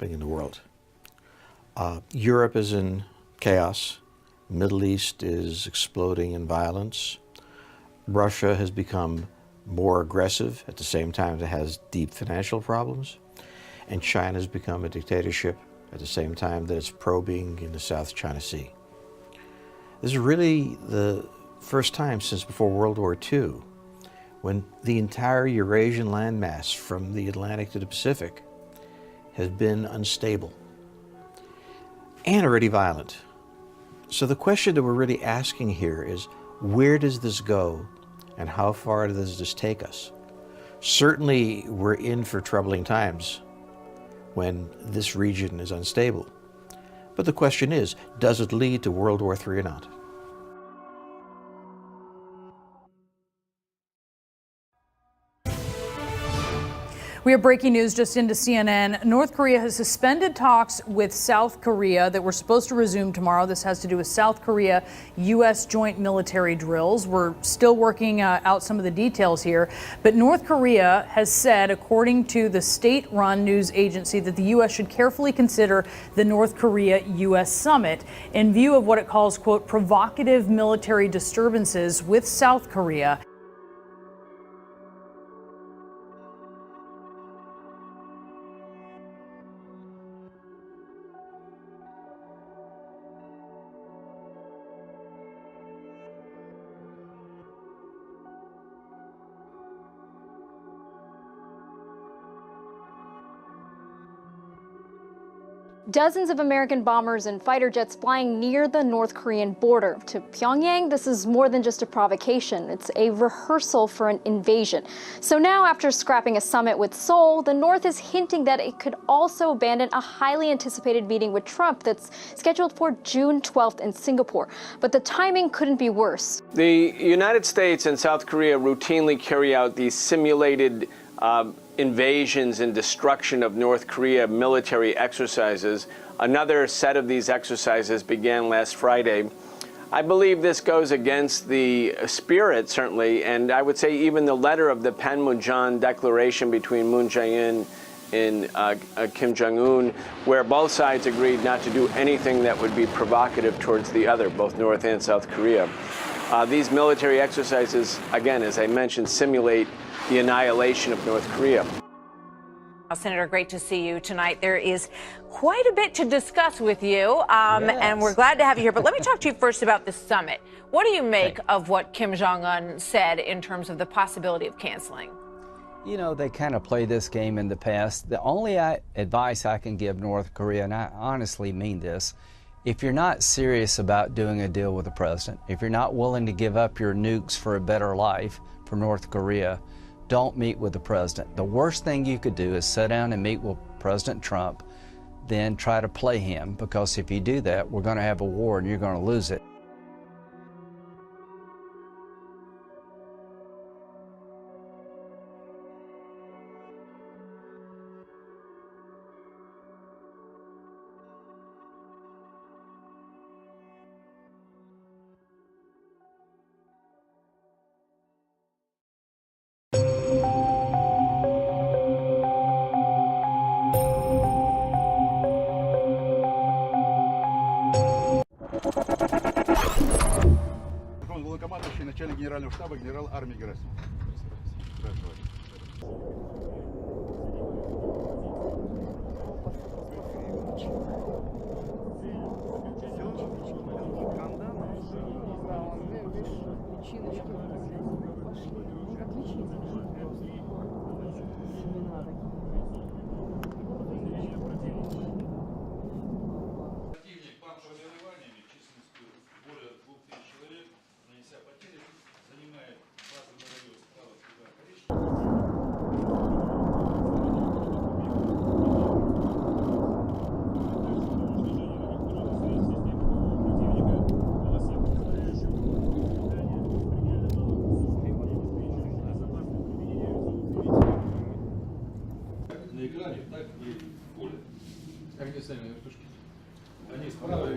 happening in the world. Europe is in chaos. Middle East is exploding in violence. Russia has become more aggressive at the same time that it has deep financial problems. And China has become a dictatorship at the same time that it's probing in the South China Sea. This is really the first time since before World War II when the entire Eurasian landmass from the Atlantic to the Pacific has been unstable and already violent. So the question that we're really asking here is, where does this go and how far does this take us? Certainly we're in for troubling times when this region is unstable. But the question is, does it lead to World War III or not? We have breaking news just into CNN. North Korea has suspended talks with South Korea that were supposed to resume tomorrow. This has to do with South Korea-U.S. joint military drills. We're still working out some of the details here. But North Korea has said, according to the state-run news agency, that the U.S. should carefully consider the North Korea-U.S. summit in view of what it calls, quote, provocative military disturbances with South Korea. Dozens of American bombers and fighter jets flying near the North Korean border. To Pyongyang, this is more than just a provocation. It's a rehearsal for an invasion. So now, after scrapping a summit with Seoul, the North is hinting that it could also abandon a highly anticipated meeting with Trump that's scheduled for June 12th in Singapore. But the timing couldn't be worse. The United States and South Korea routinely carry out these simulated invasions and destruction of North Korea military exercises. Another set of these exercises began last Friday. I believe this goes against the spirit, certainly, and I would say even the letter of the Panmunjom Declaration between Moon Jae-in and Kim Jong-un, where both sides agreed not to do anything that would be provocative towards the other, both North and South Korea. These military exercises, again, as I mentioned, simulate the annihilation of North Korea. Senator, great to see you tonight. There is quite a bit to discuss with you, and we're glad to have you here. But let me talk to you first about the summit. What do you make of what Kim Jong-un said in terms of the possibility of canceling? You know, they kind of played this game in the past. The only advice I can give North Korea, and I honestly mean this, if you're not serious about doing a deal with the president, if you're not willing to give up your nukes for a better life for North Korea, don't meet with the president. The worst thing you could do is sit down and meet with President Trump, then try to play him, because if you do that, we're going to have a war and you're going to lose it. Главнокомандующий, начальник генерального штаба, генерал армии Герасимов. На экране, так и в поле. Как они сами вертушки. Они справа.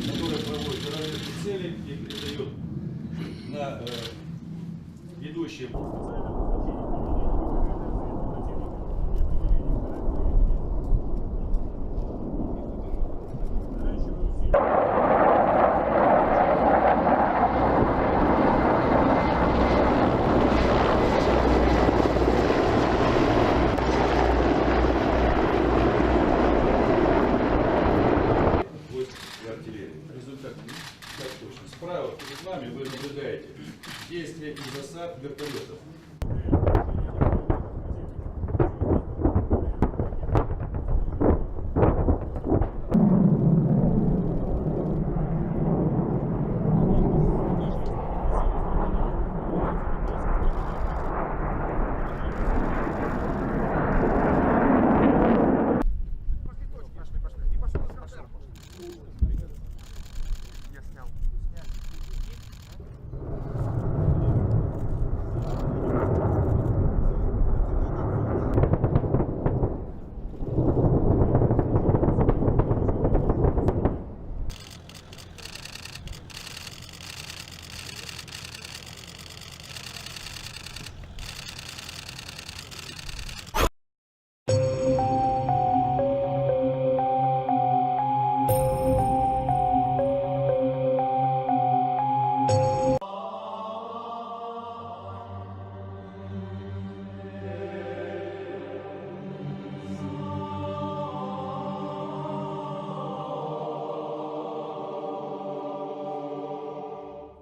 которая проводит разведку целей и передает на ведущие. Справа перед вами вы наблюдаете действия и засад вертолетов.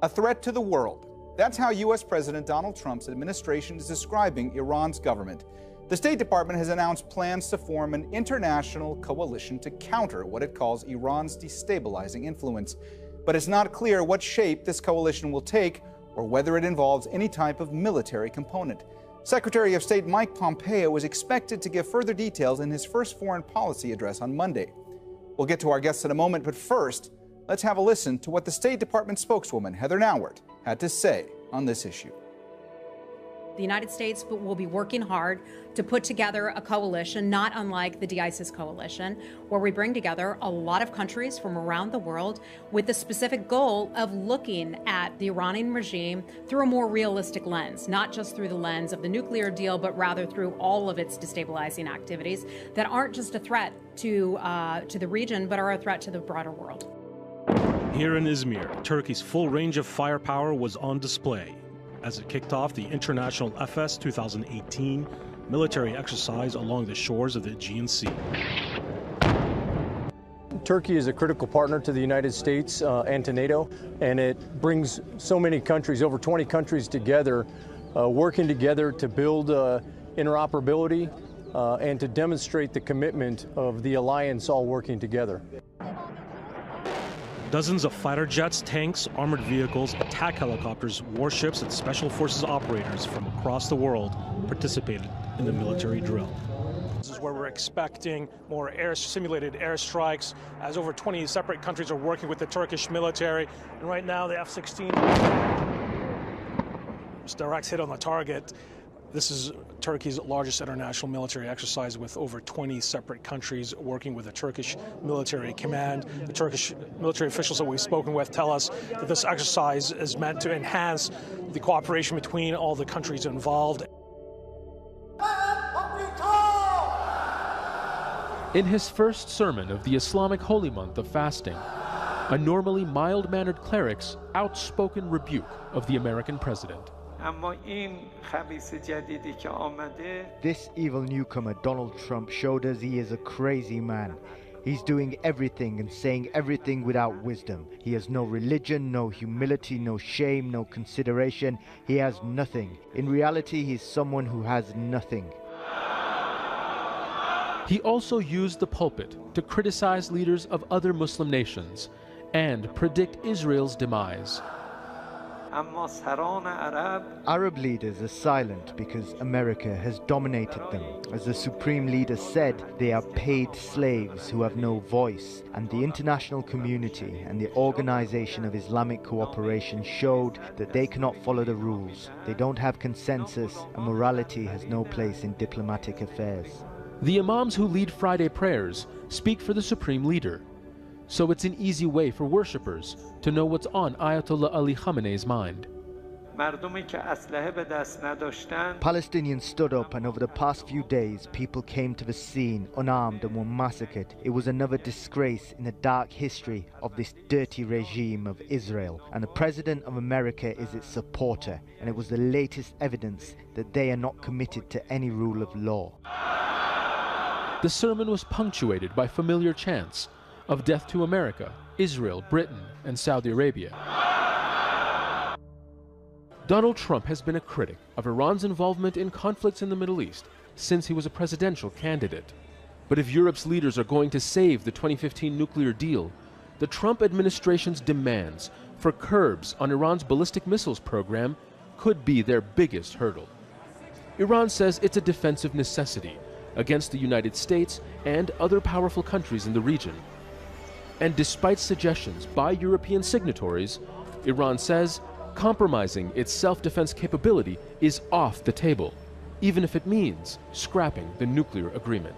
A threat to the world. That's how U.S. President Donald Trump's administration is describing Iran's government. The State Department has announced plans to form an international coalition to counter what it calls Iran's destabilizing influence. But it's not clear what shape this coalition will take or whether it involves any type of military component. Secretary of State Mike Pompeo is expected to give further details in his first foreign policy address on Monday. We'll get to our guests in a moment, but first, let's have a listen to what the State Department spokeswoman, Heather Nauert, had to say on this issue. The United States will be working hard to put together a coalition, not unlike the de-ISIS coalition, where we bring together a lot of countries from around the world with the specific goal of looking at the Iranian regime through a more realistic lens, not just through the lens of the nuclear deal, but rather through all of its destabilizing activities that aren't just a threat to the region, but are a threat to the broader world. Here in Izmir, Turkey's full range of firepower was on display as it kicked off the International FS 2018 military exercise along the shores of the Aegean Sea. Turkey is a critical partner to the United States and to NATO, and it brings so many countries, over 20 countries together, working together to build interoperability and to demonstrate the commitment of the alliance all working together. Dozens of fighter jets, tanks, armored vehicles, attack helicopters, warships, and special forces operators from across the world participated in the military drill. This is where we're expecting more simulated airstrikes, as over 20 separate countries are working with the Turkish military. And right now, the F-16 direct hit on the target. This is Turkey's largest international military exercise, with over 20 separate countries working with the Turkish military command. The Turkish military officials that we've spoken with tell us that this exercise is meant to enhance the cooperation between all the countries involved. In his first sermon of the Islamic holy month of fasting, a normally mild-mannered cleric's outspoken rebuke of the American president. This evil newcomer, Donald Trump, showed us he is a crazy man. He's doing everything and saying everything without wisdom. He has no religion, no humility, no shame, no consideration. He has nothing. In reality, he's someone who has nothing. He also used the pulpit to criticize leaders of other Muslim nations and predict Israel's demise. Arab leaders are silent because America has dominated them. As the Supreme Leader said, they are paid slaves who have no voice. And the international community and the Organization of Islamic Cooperation showed that they cannot follow the rules. They don't have consensus, and morality has no place in diplomatic affairs. The imams who lead Friday prayers speak for the Supreme Leader, so it's an easy way for worshippers to know what's on Ayatollah Ali Khamenei's mind. Palestinians stood up, and over the past few days, people came to the scene unarmed and were massacred. It was another disgrace in the dark history of this dirty regime of Israel, and the President of America is its supporter, and it was the latest evidence that they are not committed to any rule of law. The sermon was punctuated by familiar chants of death to America, Israel, Britain, and Saudi Arabia. Donald Trump has been a critic of Iran's involvement in conflicts in the Middle East since he was a presidential candidate. But if Europe's leaders are going to save the 2015 nuclear deal, the Trump administration's demands for curbs on Iran's ballistic missiles program could be their biggest hurdle. Iran says it's a defensive necessity against the United States and other powerful countries in the region. And despite suggestions by European signatories, Iran says compromising its self-defense capability is off the table, even if it means scrapping the nuclear agreement.